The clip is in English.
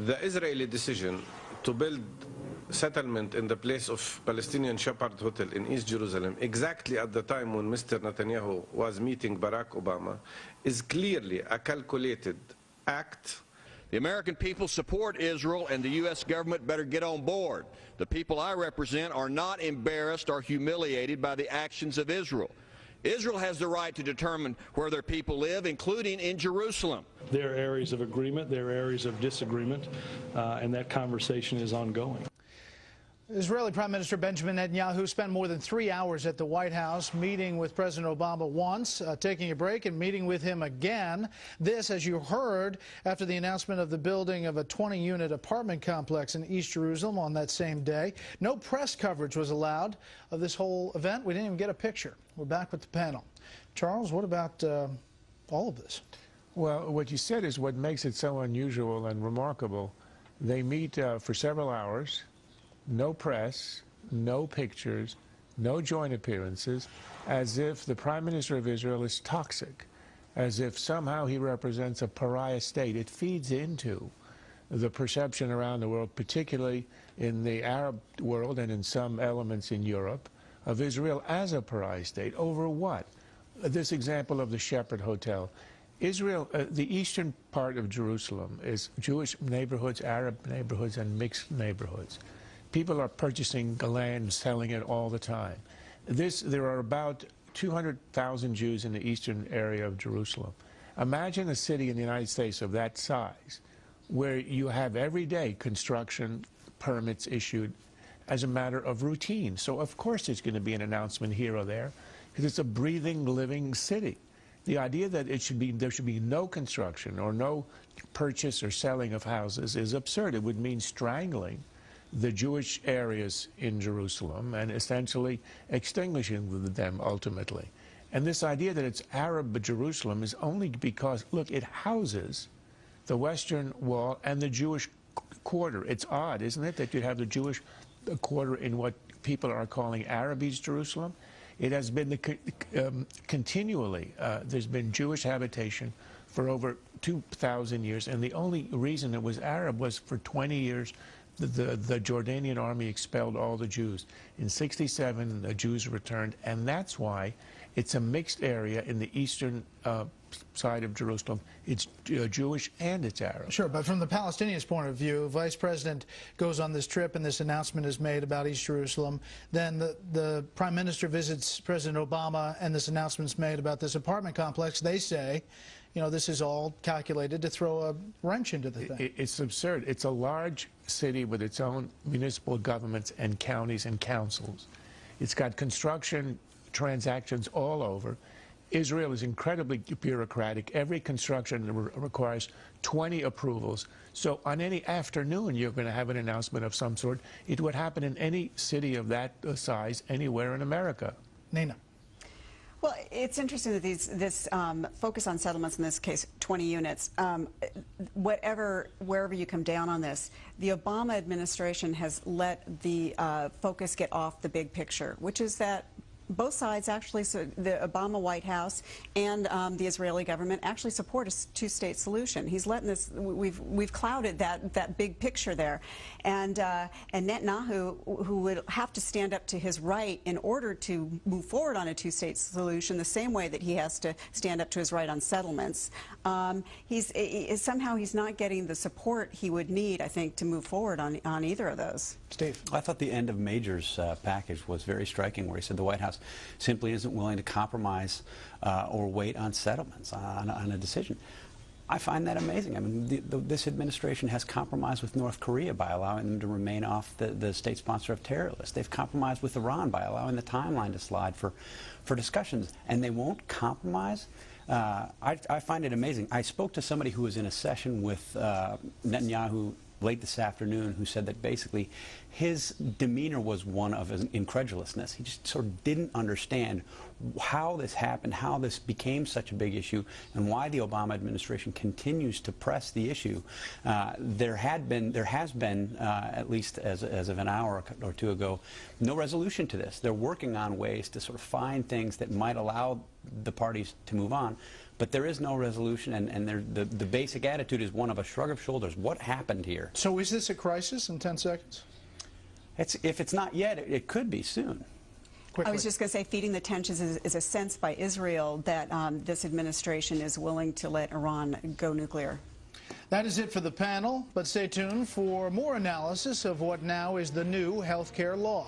the Israeli decision to build settlement in the place of Palestinian Shepherd Hotel in East Jerusalem, exactly at the time when Mr. Netanyahu was meeting Barack Obama, is clearly a calculated act. The American people support Israel, and the U.S. government better get on board. The people I represent are not embarrassed or humiliated by the actions of Israel. Israel has the right to determine where their people live, including in Jerusalem. There are areas of agreement, there are areas of disagreement, and that conversation is ongoing. Israeli Prime Minister Benjamin Netanyahu spent more than 3 hours at the White House meeting with President Obama once, taking a break and meeting with him again. This, as you heard, after the announcement of the building of a 20-unit apartment complex in East Jerusalem on that same day. No press coverage was allowed of this whole event. We didn't even get a picture. We're back with the panel. Charles, what about all of this? Well, what you said is what makes it so unusual and remarkable. They meet for several hours. No press, no pictures, no joint appearances, as if the Prime Minister of Israel is toxic, as if somehow he represents a pariah state. It feeds into the perception around the world, particularly in the Arab world and in some elements in Europe, of Israel as a pariah state. Over what? This example of the Shepherd Hotel. Israel, the eastern part of Jerusalem is Jewish neighborhoods, Arab neighborhoods, and mixed neighborhoods. People are purchasing land, selling it all the time. There are about 200,000 Jews in the eastern area of Jerusalem. Imagine a city in the United States of that size, where you have every day construction permits issued as a matter of routine. So of course there's going to be an announcement here or there, because it's a breathing, living city. The idea that there should be no construction or no purchase or selling of houses is absurd. It would mean strangling the Jewish areas in Jerusalem and essentially extinguishing them ultimately. And this idea that it's Arab Jerusalem is only because, look, it houses the Western Wall and the Jewish quarter. It's odd, isn't it, that you have the Jewish quarter in what people are calling Arab East Jerusalem? It has been continually, there's been Jewish habitation for over 2,000 years, and the only reason it was Arab was for 20 years the Jordanian army expelled all the Jews. In '67, the Jews returned, and that's why it's a mixed area in the eastern side of Jerusalem. It's Jewish and it's Arab. Sure, but from the Palestinians' point of view, Vice President goes on this trip and this announcement is made about East Jerusalem. Then the Prime Minister visits President Obama and this announcement's made about this apartment complex. They say, you know, this is all calculated to throw a wrench into the thing. It's absurd. It's a large city with its own municipal governments and counties and councils. It's got construction transactions all over. Israel is incredibly bureaucratic. Every construction requires 20 approvals. So on any afternoon, you're going to have an announcement of some sort. It would happen in any city of that size anywhere in America. Nina. Well, it's interesting that this focus on settlements, in this case 20 units, wherever you come down on this, the Obama administration has let the focus get off the big picture, which is that both sides actually, so the Obama White House and the Israeli government actually support a two-state solution. He's letting this, we've clouded that big picture there, and Netanyahu, who would have to stand up to his right in order to move forward on a two-state solution, the same way that he has to stand up to his right on settlements. Somehow he's not getting the support he would need, I think, to move forward on either of those. Steve, I thought the end of Major's package was very striking, where he said the White House simply isn't willing to compromise or wait on settlements, on a decision. I find that amazing. I mean, this administration has compromised with North Korea by allowing them to remain off the state sponsor of terror list. They've compromised with Iran by allowing the timeline to slide for discussions, and they won't compromise. I find it amazing. I spoke to somebody who was in a session with Netanyahu late this afternoon, who said that basically his demeanor was one of incredulousness. He just sort of didn't understand how this happened, how this became such a big issue, and why the Obama administration continues to press the issue. There has been, at least as of an hour or two ago, no resolution to this. They're working on ways to sort of find things that might allow the parties to move on. But there is no resolution, and the basic attitude is one of a shrug of shoulders. What happened here? So is this a crisis in 10 seconds? If it's not yet, it could be soon. Quickly. I was just going to say feeding the tensions is a sense by Israel that this administration is willing to let Iran go nuclear. That is it for the panel, but stay tuned for more analysis of what now is the new health care law.